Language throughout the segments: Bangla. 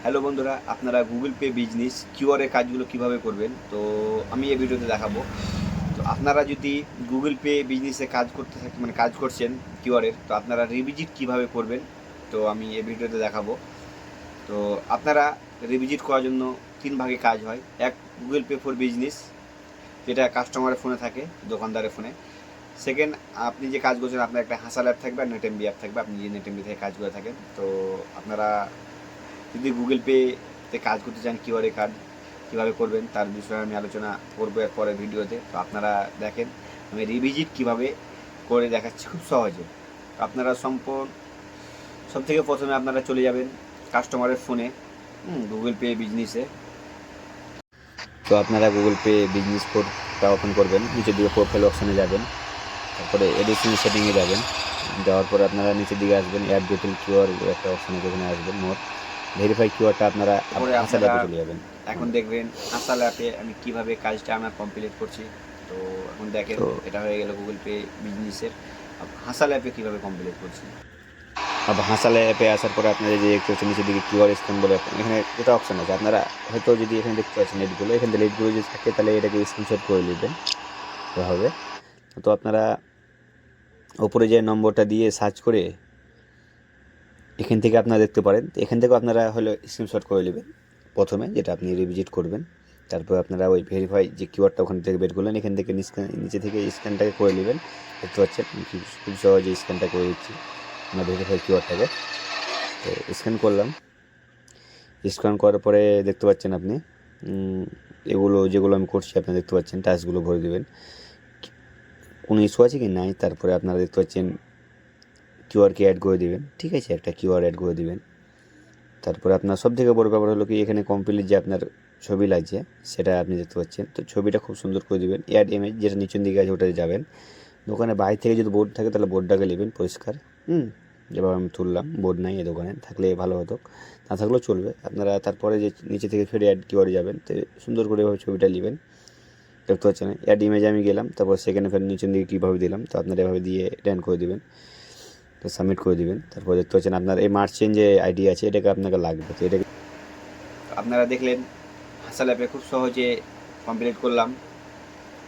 হ্যালো বন্ধুরা, আপনারা গুগল পে বিজনেস কিউআর এর কাজগুলো কিভাবে করবেন, তো আমি এই ভিডিওতে দেখাবো। তো আপনারা যদি গুগল পে বিজনেসে কাজ করতে থাকেন, মানে কাজ করছেন কিউআর এর, তো আপনারা রিভিজিট কিভাবে করবেন, তো আমি এই ভিডিওতে দেখাবো। তো আপনারা রিভিজিট করার জন্য তিন ভাগে কাজ হয়। এক, গুগল পে ফর বিজনেস, যেটা কাস্টমারের ফোনে থাকে, দোকানদারের ফোনে। সেকেন্ড, আপনি যে কাজ করছেন আপনার একটা হাসাল অ্যাপ থাকবে আর নেটএমবি অ্যাপ থাকবে, আপনি যে নেটএমবি থেকে কাজ করে থাকেন। তো আপনারা যদি গুগল পেতে কাজ করতে চান কিউআর কার্ড কীভাবে করবেন তার বিষয়ে আমি আলোচনা করবো এর পরের ভিডিওতে। তো আপনারা দেখেন আমি রিভিজিট কীভাবে করে দেখাচ্ছি খুব সহজে। আপনারা সব থেকে প্রথমে আপনারা চলে যাবেন কাস্টমারের ফোনে, গুগল পে বিজনেসে। তো আপনারা গুগল পে বিজনেস কোডটা ওপেন করবেন, নিচের দিকে প্রোফাইল অপশানে যাবেন, তারপরে এডিশন সেটিংয়ে যাবেন। যাওয়ার পরে আপনারা নিচের দিকে আসবেন, অ্যাড ডিটেল কিউআর একটা অপশানে যেখানে আসবেন মোর ভেরিফাই কিওয়ার্ডটা আপনারা হাসাল অ্যাপে চলে যাবেন। এখন দেখবেন হাসাল অ্যাপে আমি কিভাবে কাজটা আমার কমপ্লিট করছি। তো এখন দেখেন এটা হয়ে গেল গুগল পে বিজনেসের। হাসাল অ্যাপে কীভাবে কমপ্লিট করছি। আবার হাসাল অ্যাপে আসার পরে আপনারা যে দেখতে পাচ্ছেন নিচের দিকে কিউআর স্ক্যান বলে এখানে দুটো অপশান আছে। আপনারা হয়তো যদি এখানে দেখতে পাচ্ছেন লেটগুলো, এখান থেকে লেটগুলো যদি থাকে তাহলে এটাকে স্ক্রিনশট করে নেবেন হবে। তো আপনারা ওপরে যে নম্বরটা দিয়ে সার্চ করে এখান থেকে আপনারা দেখতে পারেন। এখান থেকেও আপনারা হলো স্ক্রিনশট করে নেবেন প্রথমে, যেটা আপনি রিভিজিট করবেন। তারপর আপনারা ওই ভেরিফাই যে কিওয়ার্ডটা ওখান থেকে বের করলেন, এখান থেকে নিচে থেকে স্ক্যানটাকে করে নেবেন। দেখতে পাচ্ছেন খুব সহজে স্ক্যানটা করে দিচ্ছি আমরা ভেরিফাই কিওয়ার্ডটাকে। তো স্ক্যান করলাম। স্ক্যান করার পরে দেখতে পাচ্ছেন আপনি এগুলো যেগুলো আমি করছি আপনি দেখতে পাচ্ছেন টাস্কগুলো ভরে দেবেন, কোনো ইস্যু আছে কি নাই। তারপরে আপনারা দেখতে পাচ্ছেন কিউআরকে অ্যাড করে দেবেন, ঠিক আছে, একটা কিউআর অ্যাড করে দেবেন। তারপরে আপনার সবথেকে বড় ব্যাপার হলো কি এখানে কমপ্লিট যে আপনার ছবি লাগছে সেটা আপনি দেখতে পাচ্ছেন। তো ছবিটা খুব সুন্দর করে দেবেন, অ্যাড ইমেজ যেটা নিচের দিকে আছে ওটাতে যাবেন। দোকানে বাইরে থেকে যদি বোর্ড থাকে তাহলে বোর্ডটাকে নেবেন পরিষ্কার। যেভাবে আমি তুললাম, বোর্ড নাই এই দোকানে, থাকলে ভালো হতো, না থাকলেও চলবে। আপনারা তারপরে যে নিচে থেকে ফের অ্যাড কিওয়ার্ডে যাবেন, তো সুন্দর করে এভাবে ছবিটা নেবেন। দেখতে পাচ্ছেন অ্যাড ইমেজে আমি গেলাম, তারপর সেখানে ফের নিচের দিকে কীভাবে দিলাম, তো আপনারা এভাবে দিয়ে ড্যান করে দেবেন, তো সাবমিট করে দিবেন। তারপর দেখতে পাচ্ছেন আপনার এই মার্চেন্ট যে আইডি আছে এটাকে আপনাকে লাগবে। তো এটাকে আপনারা দেখলেন হাসাল অ্যাপে খুব সহজে কমপ্লিট করলাম।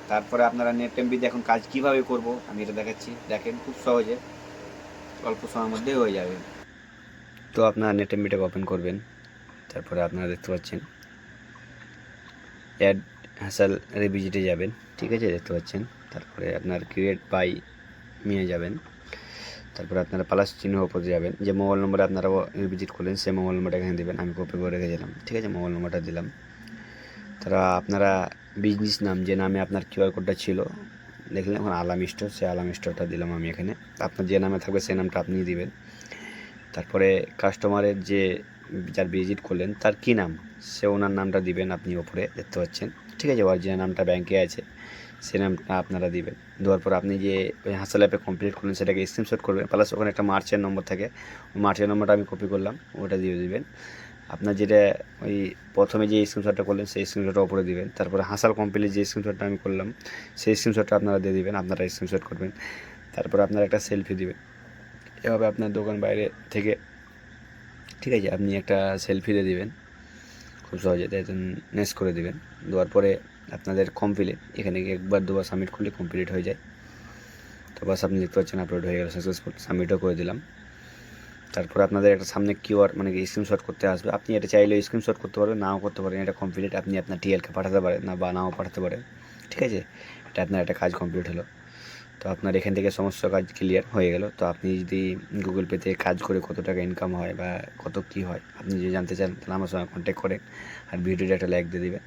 তারপরে আপনারা নেট এমবিতে এখন কাজ কিভাবে করব আমি এটা দেখাচ্ছি। দেখেন খুব সহজে অল্প সময়ের মধ্যে হয়ে যাবে। তো আপনারা নেট এমবিটাকে ওপেন করবেন। তারপরে আপনারা দেখতে পাচ্ছেন অ্যাড হাসাল রিভিজিটে যাবেন, ঠিক আছে, দেখতে পাচ্ছেন। তারপরে আপনার ক্রিয়েট বাই নিয়ে যাবেন। তারপরে আপনারা প্লাস চিহ্ন ওপরে যাবেন, যে মোবাইল নম্বরে আপনারা ভিজিট করলেন সেই মোবাইল নম্বরটা এখানে দেবেন। আমি কপি করে রেখেছিলাম, ঠিক আছে, মোবাইল নম্বরটা দিলাম। তারা আপনারা বিজনেস নাম যে নামে আপনার কিউআর কোডটা ছিল দেখলেন, এখন আলাম স্টোর, সেই আলাম স্টোরটা দিলাম আমি এখানে। আপনার যে নামে থাকবে সেই নামটা আপনি দিবেন। তারপরে কাস্টমারের যে যার ভিজিট করলেন তার কী নাম, সে ওনার নামটা দিবেন আপনি ওপরে দেখতে পাচ্ছেন, ঠিক আছে। অরিজিনাল নামটা ব্যাংকে আছে সে নামটা আপনারা দিবেন। দেওয়ার পর আপনি যে ওই হাসাল অ্যাপে কমপ্লিট করলেন সেটাকে স্ক্রিনশট করবেন, প্লাস ওখানে একটা মার্চের নম্বর থাকে, ওই মার্চের নম্বরটা আমি কপি করলাম, ওটা দিয়ে দিবেন। আপনার যেটা ওই প্রথমে যে স্ক্রিনশটটা করলেন সেই স্ক্রিনশটটা ওপরে দিবেন। তারপরে হাসাল কমপ্লিট যে স্ক্রিনশটটা আমি করলাম সেই স্ক্রিনশটটা আপনারা দিয়ে দিবেন, আপনারা স্ক্রিনশট করবেন। তারপরে আপনারা একটা সেলফি দিবেন। এভাবে আপনার দোকান বাইরে থেকে, ঠিক আছে, আপনি একটা সেলফি দিয়ে দিবেন খুব সহজে, নেক্সট করে দিবেন। দেওয়ার পরে আপনাদের কমপ্লিট, এখানে একবার দুবার সাবমিট করলে কমপ্লিট হয়ে যায়। তো বাস আপনি দেখতে পাচ্ছেন আপলোড হয়ে গেল সাকসেসফুল, সাবমিটও করে দিলাম। তারপরে আপনাদের একটা সামনে কিওয়ার্ড মানে কি স্ক্রিনশট করতে আসবে, আপনি এটা চাইলে স্ক্রিনশট করতে পারবেন, নাও করতে পারেন। এটা কমপ্লিট আপনি আপনার টিএলকে পাঠাতে পারেন না বা নাও পাঠাতে পারেন, ঠিক আছে। এটা আপনার একটা কাজ কমপ্লিট হলো। তো আপনার এখান থেকে সমস্ত কাজ ক্লিয়ার হয়ে গেল। তো আপনি যদি গুগল পেতে কাজ করে কত টাকা ইনকাম হয় বা কত কী হয় আপনি যদি জানতে চান তাহলে আমার সঙ্গে কন্ট্যাক্ট করেন, আর ভিডিওটা একটা লাইক দিয়ে দেবেন।